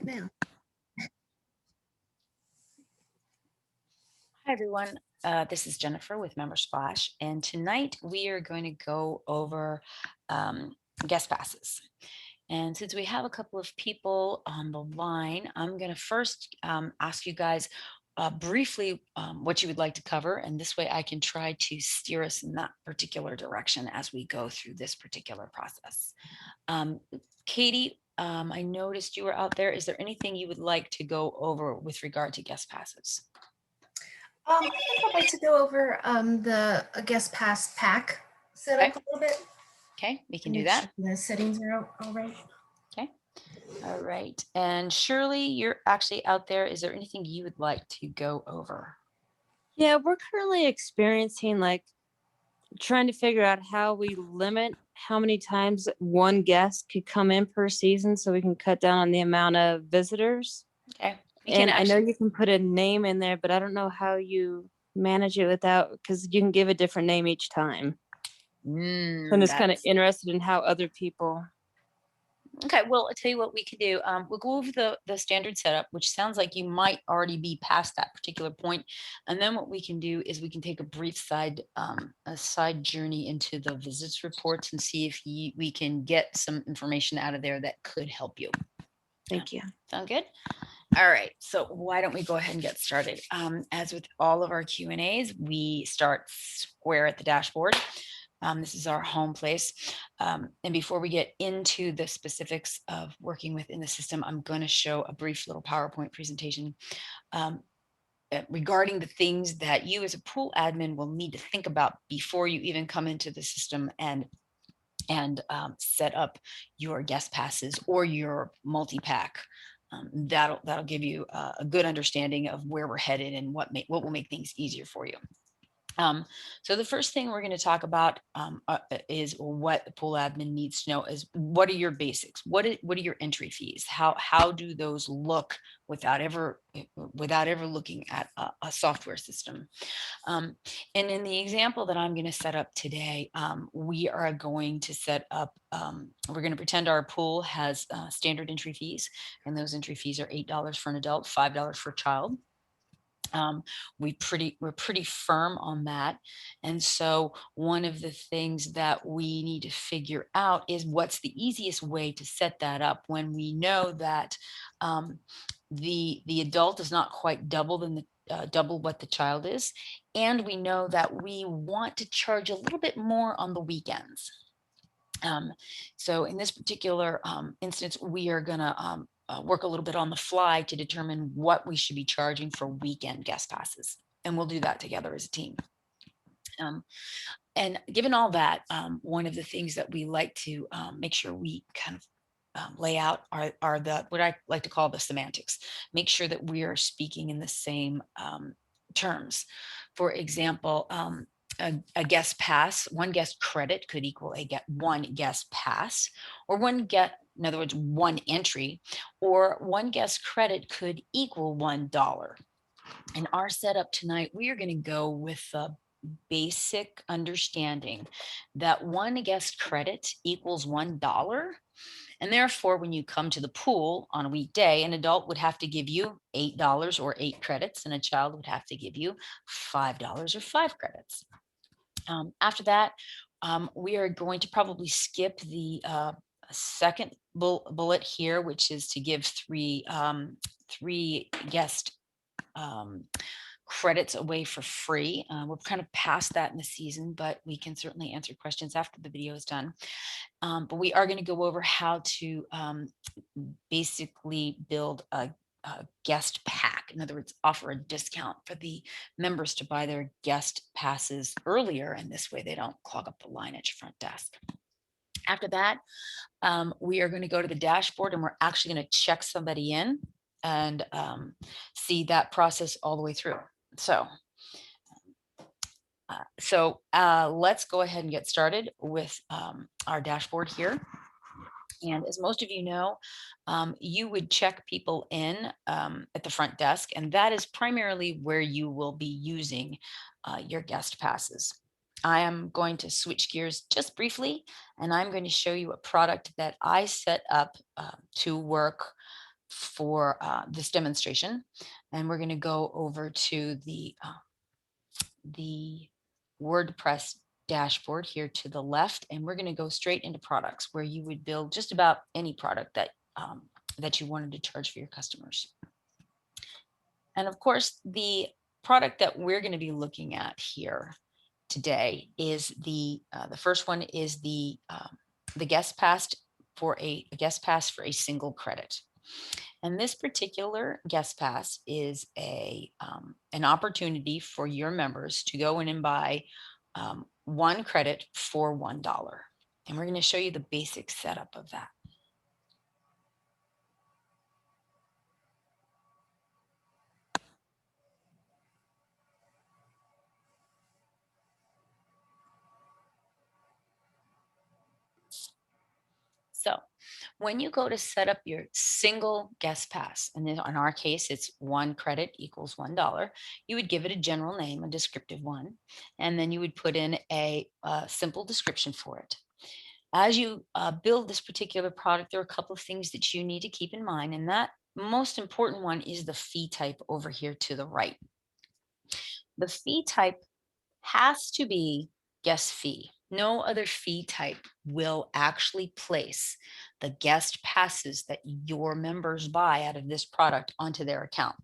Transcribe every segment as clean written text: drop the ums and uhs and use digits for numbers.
Now, Hi, everyone. This is Jennifer with Member Splash, and tonight we are going to go over um, guest passes. And since we have a couple of people on the line, I'm going to first ask you guys briefly what you would like to cover, and this way I can try to steer us in that particular direction as we go through this particular process. Um, Katie, I noticed you were out there. Is there anything you would like to go over with regard to guest passes? I think I'd like to go over the guest pass pack Okay. setup a little bit Okay, we can and do make sure that. the settings are all right. Okay. All right. And Shirley, you're actually out there. Is there anything you would like to go over? Yeah, we're currently experiencing trying to figure out how we limit how many times one guest could come in per season so we can cut down on the amount of visitors. Okay. We can And I know actually, you can put a name in there, but I don't know how you manage it without because you can give a different name each time. So I'm just kind of that's interested in how other people. okay. Well, I'll tell you what we can do. We'll go over the standard setup, which sounds like you might already be past that particular point. And then what we can do is we can take a brief a side journey into the visits reports and see if we can get some information out of there that could help you. Thank you. Sound good? All right, so why don't we go ahead and get started? As with all of our Q&As, we start square at the dashboard. This is our home place. And before we get into the specifics of working within the system, I'm going to show a brief little PowerPoint presentation um, regarding the things that you as a pool admin will need to think about before you even come into the system and set up your guest passes or your multi-pack. That'll give you a good understanding of where we're headed and what will make things easier for you. So the first thing we're going to talk about is what the pool admin needs to know is what are your basics? What are your entry fees? How do those look without ever looking at a software system? Um, and in the example that I'm going to set up today, we are going to set up, we're going to pretend our pool has standard entry fees, and those entry fees are $8 for an adult, $5 for a child. We're pretty firm on that. And so one of the things that we need to figure out is what's the easiest way to set that up when we know that the adult is not quite double what the child is, and we know that we want to charge a little bit more on the weekends. Um, so in this particular instance, we are going to work a little bit on the fly to determine what we should be charging for weekend guest passes. And we'll do that together as a team. Um, and given all that, one of the things that we like to make sure we kind of lay out are the what I like to call the semantics. Make sure that we are speaking in the same terms. For example, a guest pass, one guest credit could equal one guest pass, or in other words, one entry, or one guest credit could equal $1. In our setup tonight, we are going to go with the basic understanding that one guest credit equals $1. And therefore, when you come to the pool on a weekday, an adult would have to give you $8 or 8 credits, and a child would have to give you $5 or 5 credits. After that, we are going to probably skip the second bullet here, which is to give three guest credits away for free. We're kind of past that in the season, but we can certainly answer questions after the video is done. But we are going to go over how to basically build a guest pack. In other words, offer a discount for the members to buy their guest passes earlier, and this way they don't clog up the line at your front desk. After that, we are going to go to the dashboard and we're actually going to check somebody in and see that process all the way through. So let's go ahead and get started with our dashboard here. And as most of you know, you would check people in at the front desk, and that is primarily where you will be using your guest passes. I am going to switch gears just briefly, and I'm going to show you a product that I set up to work for this demonstration. And we're going to go over to the WordPress dashboard here to the left, and we're going to go straight into products where you would build just about any product that that you wanted to charge for your customers. And of course, the product that we're going to be looking at here today is the first one is the guest pass for a guest pass for a single credit. And this particular guest pass is an opportunity for your members to go in and buy 1 credit for $1. And we're going to show you the basic setup of that. So when you go to set up your single guest pass, and in our case, it's 1 credit equals $1, you would give it a general name, a descriptive one, and then you would put in a simple description for it. As you build this particular product, there are a couple of things that you need to keep in mind, and that most important one is the fee type over here to the right. The fee type has to be guest fee. No other fee type will actually place the guest passes that your members buy out of this product onto their account.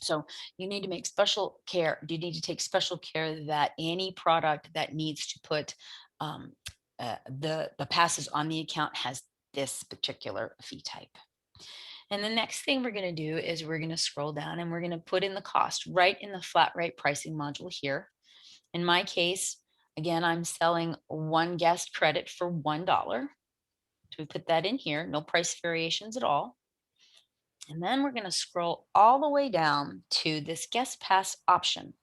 So you need to make special care. You need to take special care that any product that needs to put the passes on the account has this particular fee type. And the next thing we're going to do is we're going to scroll down and we're going to put in the cost right in the flat rate pricing module here. In my case, again, I'm selling 1 guest credit for $1. So we put that in here, no price variations at all. And then we're going to scroll all the way down to this guest pass option.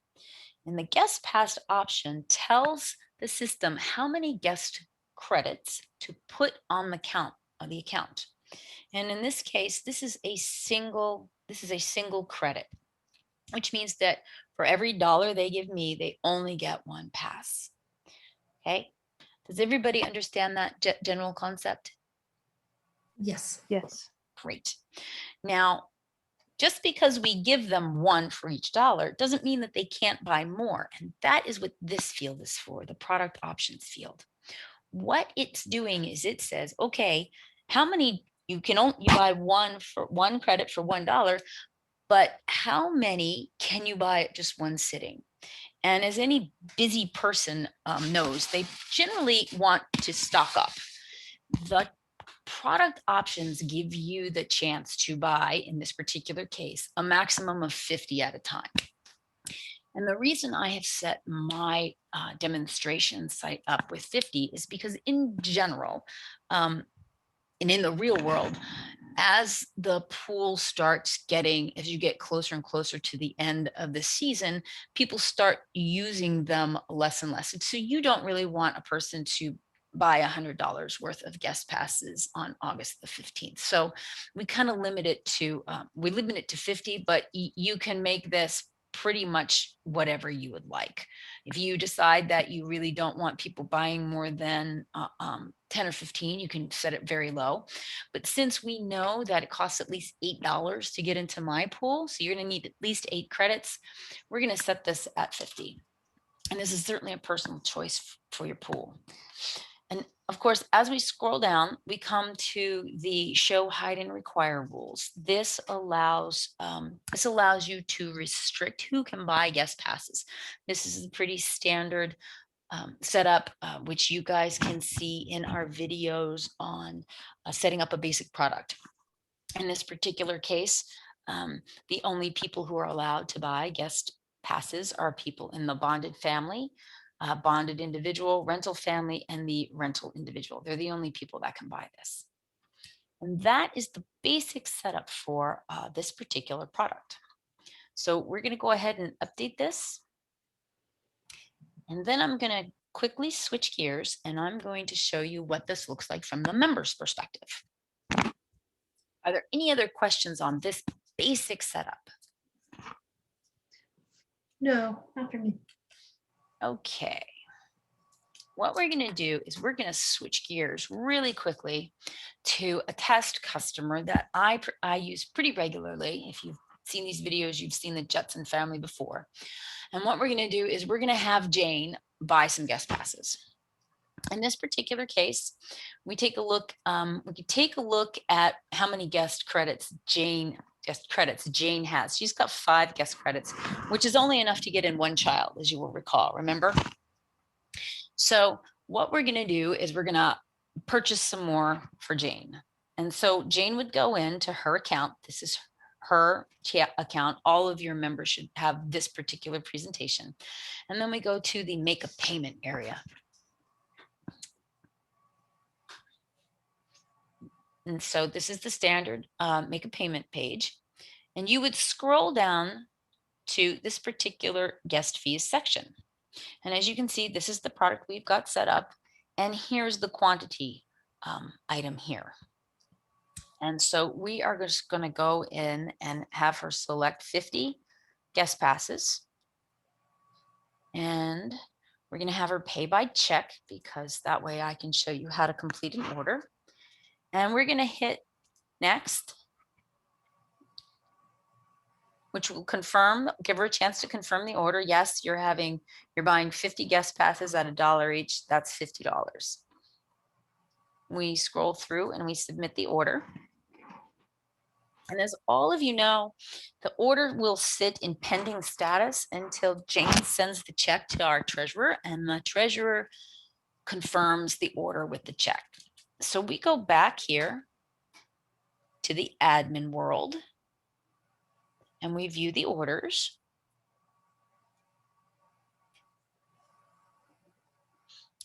And the guest pass option tells the system how many guest credits to put on the account. And in this case, this is a single credit, which means that for every $1 they give me, they only get 1 pass. Okay. Does everybody understand that general concept? Yes. Yes. Great. Now, just because we give them 1 for each $1 doesn't mean that they can't buy more. And that is what this field is for, the product options field. What it's doing is it says, okay, how many you buy 1 credit for $1, but how many can you buy at just 1 sitting? And as any busy person knows, they generally want to stock up. The product options give you the chance to buy, in this particular case, a maximum of 50 at a time. And the reason I have set my demonstration site up with 50 is because in general, and in the real world, as the pool starts as you get closer and closer to the end of the season, people start using them less and less. And so you don't really want a person to buy $100 worth of guest passes on August the 15th. So we kind of limit it to, 50, but you can make this pretty much whatever you would like. If you decide that you really don't want people buying more than 10 or 15, you can set it very low. But since we know that it costs at least $8 to get into my pool, so you're going to need at least 8 credits, we're going to set this at 50. And this is certainly a personal choice for your pool. And of course, as we scroll down, we come to the show, hide, and require rules. This allows you to restrict who can buy guest passes. This is a pretty standard setup, which you guys can see in our videos on setting up a basic product. In this particular case, the only people who are allowed to buy guest passes are people in the bonded family, bonded individual, rental family, and the rental individual. They're the only people that can buy this. And that is the basic setup for this particular product. So we're going to go ahead and update this. And then I'm going to quickly switch gears and I'm going to show you what this looks like from the member's perspective. Are there any other questions on this basic setup? No, not for me. Okay. what we're going to do is we're going to switch gears really quickly to a test customer that I use pretty regularly. If you've seen these videos, you've seen the Jetson family before. And what we're going to do is we're going to have Jane buy some guest passes. In this particular case, we take a look. We could take a look at how many guest credits Jane has. She's got 5 guest credits, which is only enough to get in 1 child, as you will recall. Remember? So what we're going to do is we're going to purchase some more for Jane. And so Jane would go into her account. This is her account. All of your members should have this particular presentation. And then we go to the make a payment area. And so this is the standard make a payment page. And you would scroll down to this particular guest fees section. And as you can see, this is the product we've got set up. And here's the quantity item here. And so we are just going to go in and have her select 50 guest passes. And we're going to have her pay by check, because that way I can show you how to complete an order. And we're going to hit next, which will confirm, give her a chance to confirm the order. Yes, you're buying 50 guest passes at $1 each. That's $50. We scroll through and we submit the order. And as all of you know, the order will sit in pending status until Jane sends the check to our treasurer, and the treasurer confirms the order with the check. So we go back here to the admin world and we view the orders.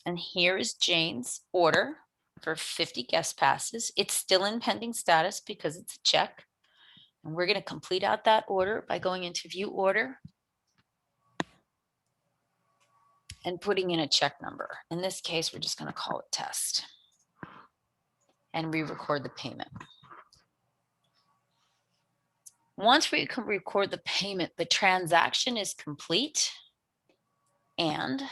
And here is Jane's order for 50 guest passes. It's still in pending status because it's a check. And we're going to complete out that order by going into view order and putting in a check number. In this case, we're just going to call it test. And re-record the payment. Once we can record the payment, the transaction is complete, and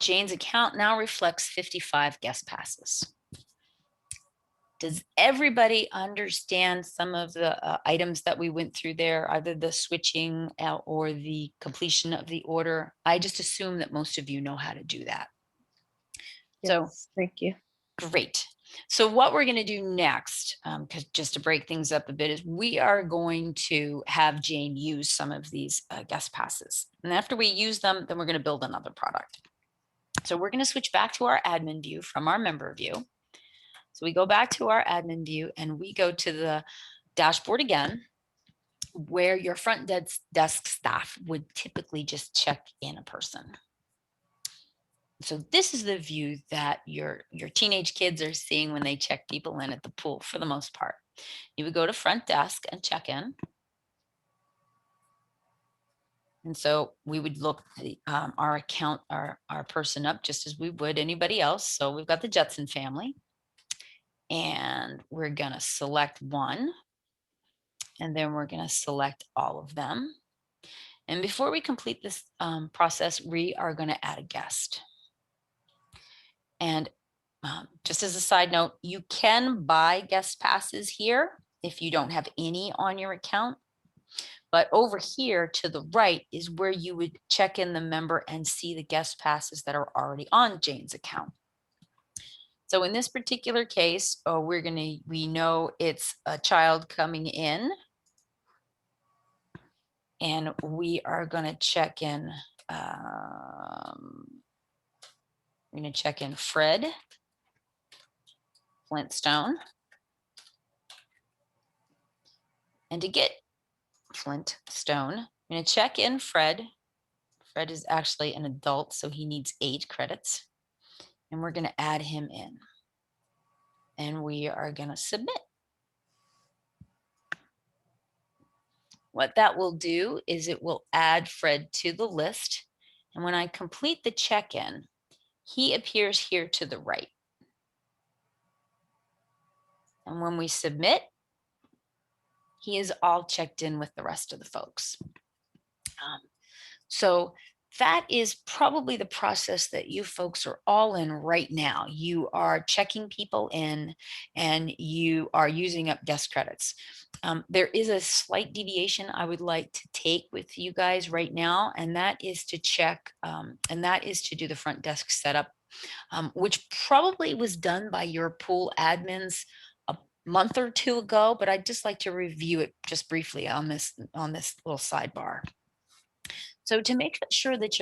Jane's account now reflects 55 guest passes. Does everybody understand some of the items that we went through there, either the switching out or the completion of the order? I just assume that most of you know how to do that. So Yes, thank you. great. So what we're going to do next, because just to break things up a bit, is we are going to have Jane use some of these guest passes. And after we use them, then we're going to build another product. So we're going to switch back to our admin view from our member view. So we go back to our admin view and we go to the dashboard again, where your front desk staff would typically just check in a person. So this is the view that your teenage kids are seeing when they check people in at the pool for the most part. You would go to front desk and check in. And so we would look our account, our person up just as we would anybody else. So we've got the Jetson family. And we're going to select one, and then we're going to select all of them. And before we complete this process, we are going to add a guest. And just as a side note, you can buy guest passes here if you don't have any on your account. But over here to the right is where you would check in the member and see the guest passes that are already on Jane's account. So in this particular case, we know it's a child coming in, and we are going to check in. We're going to check in Fred Flintstone. And to get Flintstone, I'm going to check in Fred. Fred is actually an adult, so he needs 8 credits. And we're going to add him in. And we are going to submit. What that will do is it will add Fred to the list. And when I complete the check-in, he appears here to the right. And when we submit, he is all checked in with the rest of the folks. So that is probably the process that you folks are all in right now. You are checking people in and you are using up guest credits. There is a slight deviation I would like to take with you guys right now, and that is to check, and that is to do the front desk setup, which probably was done by your pool admins a month or two ago, but I'd just like to review it just briefly on this little sidebar. So to make sure that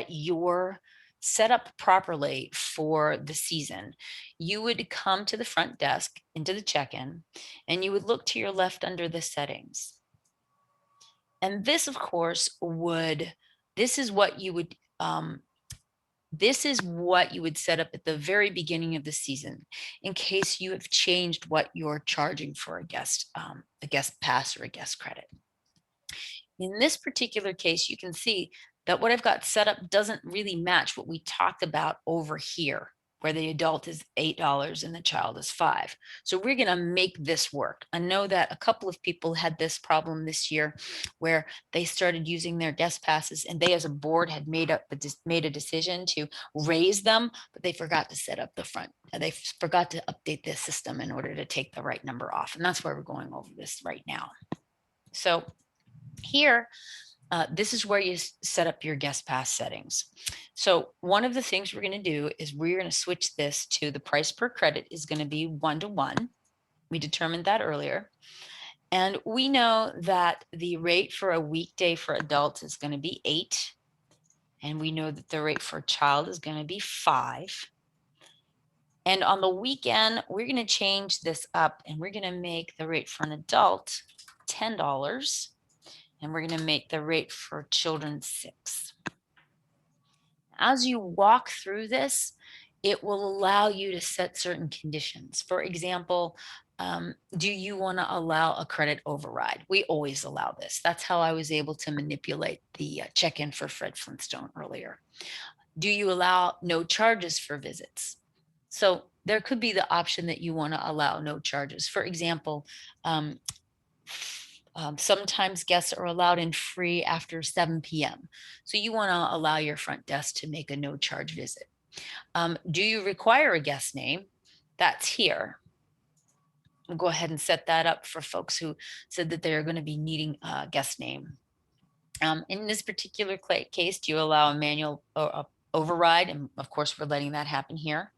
you're set up properly for the season, you would come to the front desk into the check-in, and you would look to your left under the settings. And this, of course, this is what you would set up at the very beginning of the season in case you have changed what you're charging for a guest pass or a guest credit. In this particular case, you can see that what I've got set up doesn't really match what we talked about over here, where the adult is $8 and the child is $5. So we're going to make this work. I know that a couple of people had this problem this year where they started using their guest passes and they as a board had made a decision to raise them, but they forgot to set up the front. They forgot to update the system in order to take the right number off. And that's why we're going over this right now. So here, this is where you set up your guest pass settings. So one of the things we're going to do is we're going to switch this to the price per credit is going to be 1-to-1. We determined that earlier. And we know that the rate for a weekday for adults is going to be $8. And we know that the rate for a child is going to be $5. And on the weekend, we're going to change this up and we're going to make the rate for an adult $10. And we're going to make the rate for children $6. As you walk through this, it will allow you to set certain conditions. For example, do you want to allow a credit override? We always allow this. That's how I was able to manipulate the check-in for Fred Flintstone earlier. Do you allow no charges for visits? So there could be the option that you want to allow no charges. For example, sometimes guests are allowed in free after 7 p.m. So you want to allow your front desk to make a no charge visit. Do you require a guest name? That's here. We'll go ahead and set that up for folks who said that they're going to be needing a guest name. In this particular case, do you allow a manual override? And of course, we're letting that happen here.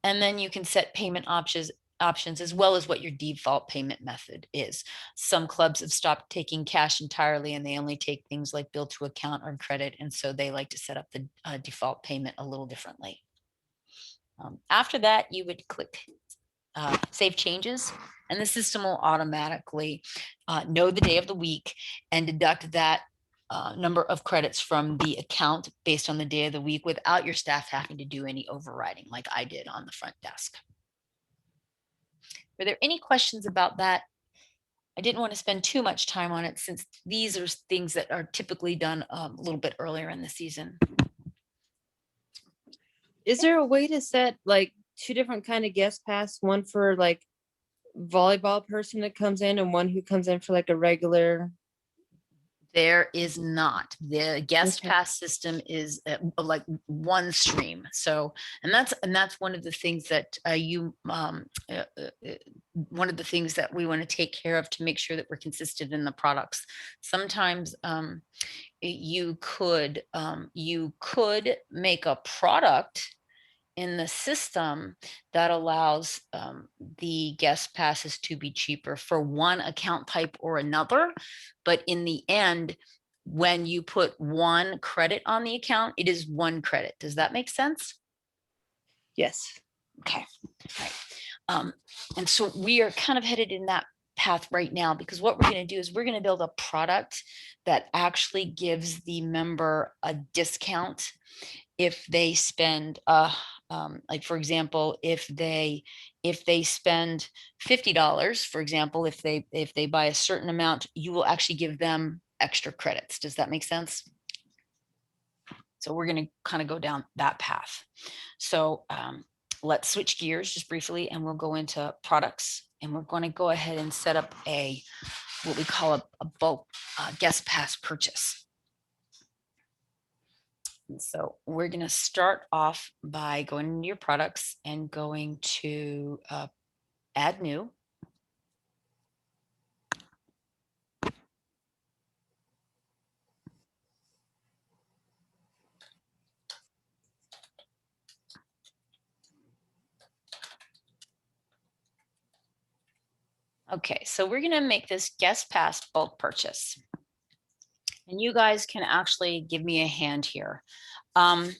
And then you can set payment options as well as what your default payment method is. Some clubs have stopped taking cash entirely and they only take things like bill to account or credit. And so they like to set up the default payment a little differently. After that, you would click Save Changes, and the system will automatically know the day of the week and deduct that number of credits from the account based on the day of the week without your staff having to do any overriding like I did on the front desk. Were there any questions about that? I didn't want to spend too much time on it since these are things that are typically done a little bit earlier in the season. Is there a way to set like 2 different kind of guest pass, one for like volleyball person that comes in and one who comes in for like a regular? There is not. The guest Okay. pass system is like one stream. So, and that's one of the things that one of the things that we want to take care of to make sure that we're consistent in the products. Sometimes you could make a product in the system that allows the guest passes to be cheaper for one account type or another. But in the end, when you put one credit on the account, it is one credit. Does that make sense? Yes. Okay. Right. And so we are kind of headed in that path right now, because what we're going to do is we're going to build a product that actually gives the member a discount if they spend like, for example, if they spend $50, for example, if they buy a certain amount, you will actually give them extra credits. Does that make sense? So we're going to kind of go down that path. So let's switch gears just briefly and we'll go into products. And we're going to go ahead and set up what we call a bulk guest pass purchase. And so we're going to start off by going into your products and going to add new. Okay, so we're going to make this guest pass bulk purchase. And you guys can actually give me a hand here. I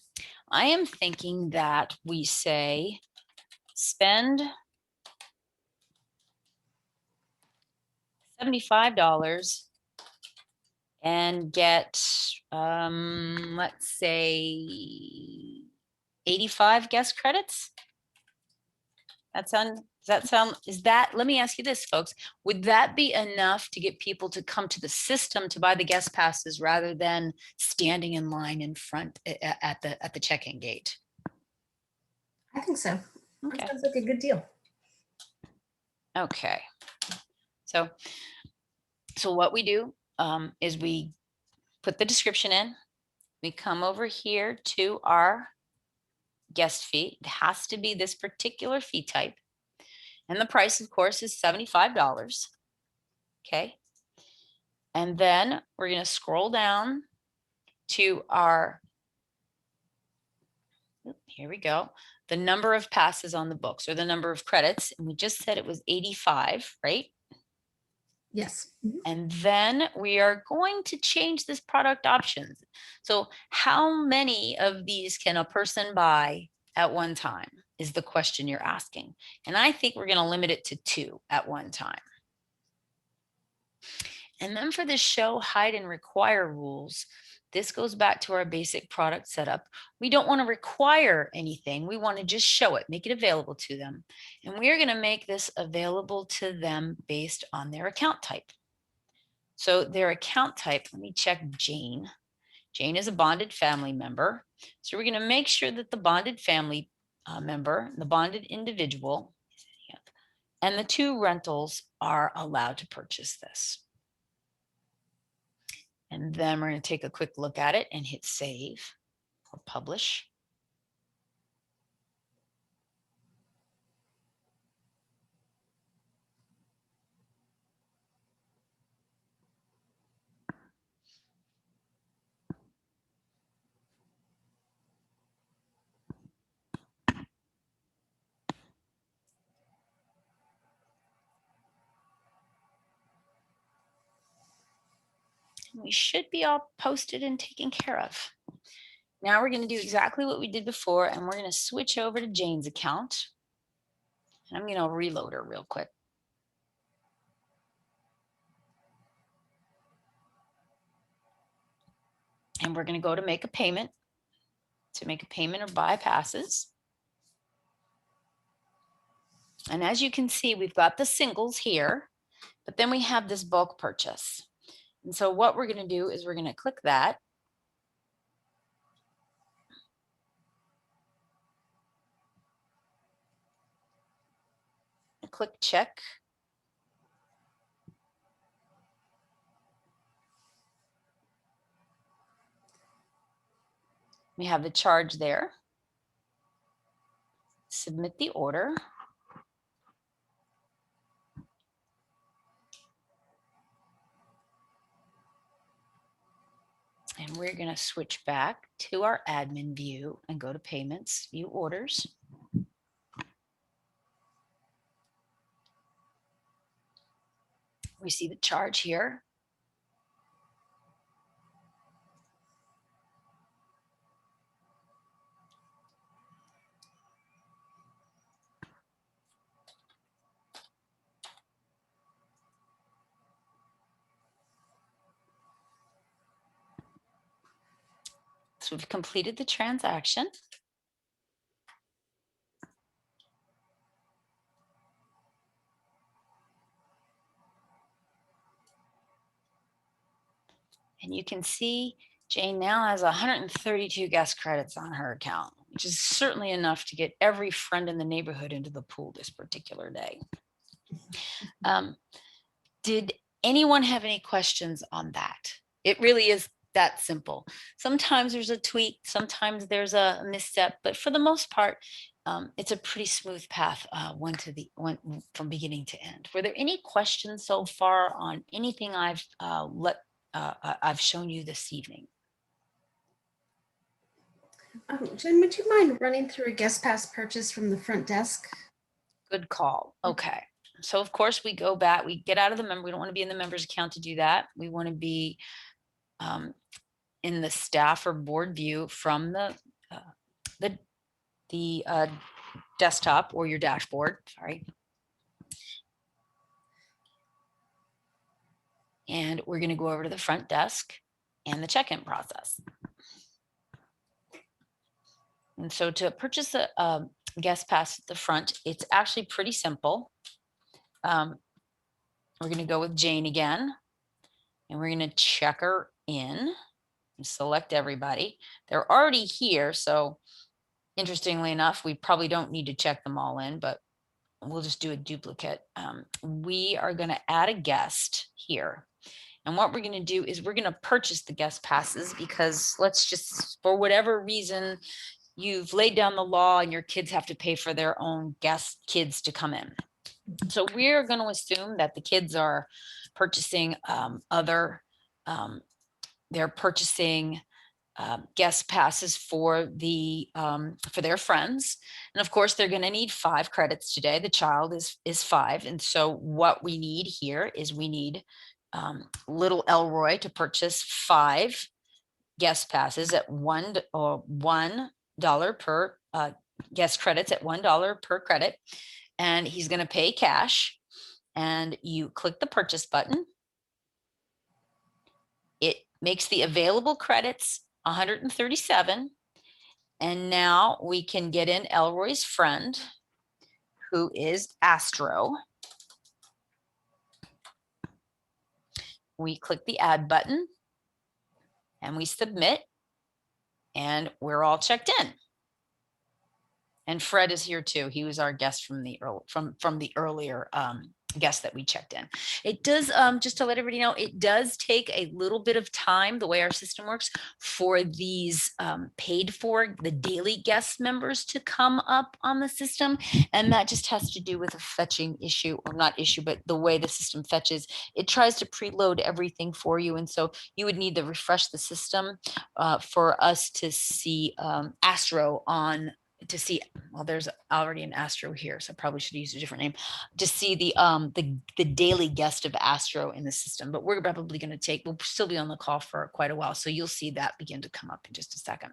am thinking that we say spend $75 and get, let's say 85 guest credits. Let me ask you this, folks, would that be enough to get people to come to the system to buy the guest passes rather than standing in line in front at the check-in gate? I think so. Okay. That sounds like a good deal. Okay. So what we do is we put the description in, we come over here to our guest fee. It has to be this particular fee type. And the price, of course, is $75. Okay. And then we're going to scroll down to our, here we go, the number of passes on the books or the number of credits. And we just said it was 85, right? Yes. And then we are going to change this product options. So how many of these can a person buy at one time is the question you're asking. And I think we're going to limit it to 2 at one time. And then for the show, hide, and require rules, this goes back to our basic product setup. We don't want to require anything. We want to just show it, make it available to them. And we are going to make this available to them based on their account type. So their account type, let me check Jane. Jane is a bonded family member. So we're going to make sure that the bonded family member, the bonded individual, and the 2 rentals are allowed to purchase this. And then we're going to take a quick look at it and hit save or publish. We should be all posted and taken care of. Now we're going to do exactly what we did before, and we're going to switch over to Jane's account. And I'm going to reload her real quick. And we're going to go to make a payment, or buy passes. And as you can see, we've got the singles here, but then we have this bulk purchase. And so what we're going to do is we're going to click that. And click check. We have the charge there. Submit the order. And we're going to switch back to our admin view and go to payments, view orders. We see the charge here. So we've completed the transaction. And you can see Jane now has 132 guest credits on her account, which is certainly enough to get every friend in the neighborhood into the pool this particular day. Did anyone have any questions on that? It really is that simple. Sometimes there's a tweak, sometimes there's a misstep, but for the most part, it's a pretty smooth path one from beginning to end. Were there any questions so far on anything I've shown you this evening? Jen, would you mind running through a guest pass purchase from the front desk? Good call. Okay. So of course we go back, we get out of the member, we don't want to be in the member's account to do that. We want to be in the staff or board view from the desktop or your dashboard, sorry. And we're going to go over to the front desk and the check-in process. And so to purchase a guest pass at the front, it's actually pretty simple. We're going to go with Jane again, and we're going to check her in and select everybody. They're already here, so interestingly enough, we probably don't need to check them all in, but we'll just do a duplicate. We are going to add a guest here. And what we're going to do is we're going to purchase the guest passes because let's just, for whatever reason, you've laid down the law and your kids have to pay for their own guest kids to come in. So we're going to assume that the kids are purchasing they're purchasing guest passes for their friends. And of course, they're going to need 5 credits today. The child is 5. And so what we need here is we need little Elroy to purchase 5 guest passes at $1 per guest credits at $1 per credit. And he's going to pay cash, and you click the purchase button. It makes the available credits 137. And now we can get in Elroy's friend, who is Astro. We click the add button and we submit, and we're all checked in. And Fred is here too. He was our guest from the earlier guest that we checked in. It does, just to let everybody know, it does take a little bit of time, the way our system works, for these paid for, the daily guest members to come up on the system. And that just has to do with a fetching issue, or not issue, but the way the system fetches. It tries to preload everything for you. And so you would need to refresh the system for us to see Astro on, to see, well, there's already an Astro here, so I probably should use a different name, to see the daily guest of Astro in the system. But we're probably going to we'll still be on the call for quite a while, so you'll see that begin to come up in just a second.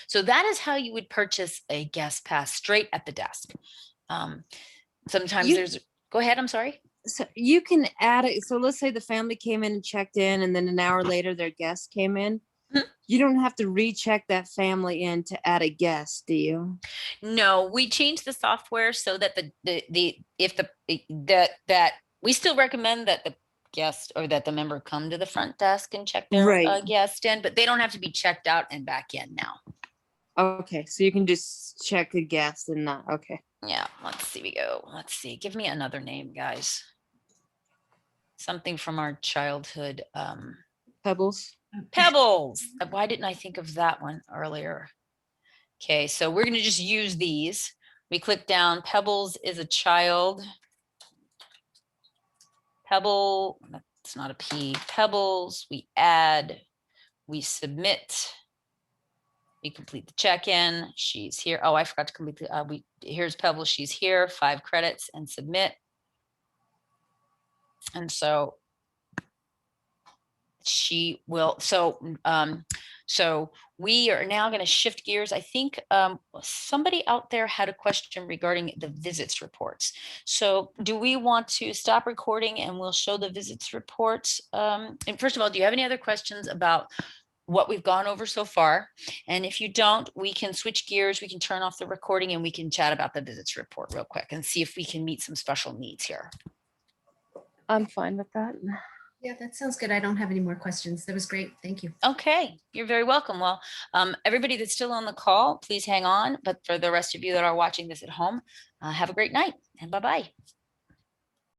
So that is how you would purchase a guest pass straight at the desk. Sometimes go ahead, I'm sorry. So you can add it. So let's say the family came in and checked in, and then an hour later their guest came in. You don't have to recheck that family in to add a guest, do you? No, we changed the software so that that we still recommend that the guest or that the member come to the front desk and check their guest in, but they don't have to be checked out and back in now. Okay, so you can just check a guest and not, okay. Yeah, let's see. Give me another name, guys. Something from our childhood. Pebbles. Pebbles. Why didn't I think of that one earlier? Okay, so we're going to just use these. We click down. Pebbles is a child. Pebble, that's not a P. Pebbles, we add, we submit, we complete the check-in. She's here. Oh, I forgot to complete the, here's Pebbles, she's here, 5 credits, and submit. And so she will, so we are now going to shift gears. I think somebody out there had a question regarding the visits reports. So do we want to stop recording and we'll show the visits reports? And first of all, do you have any other questions about what we've gone over so far? And if you don't, we can switch gears. We can turn off the recording and we can chat about the visits report real quick and see if we can meet some special needs here. I'm fine with that. Yeah, that sounds good. I don't have any more questions. That was great. Thank you. Okay, you're very welcome. Well, everybody that's still on the call, please hang on. But for the rest of you that are watching this at home, have a great night and bye-bye.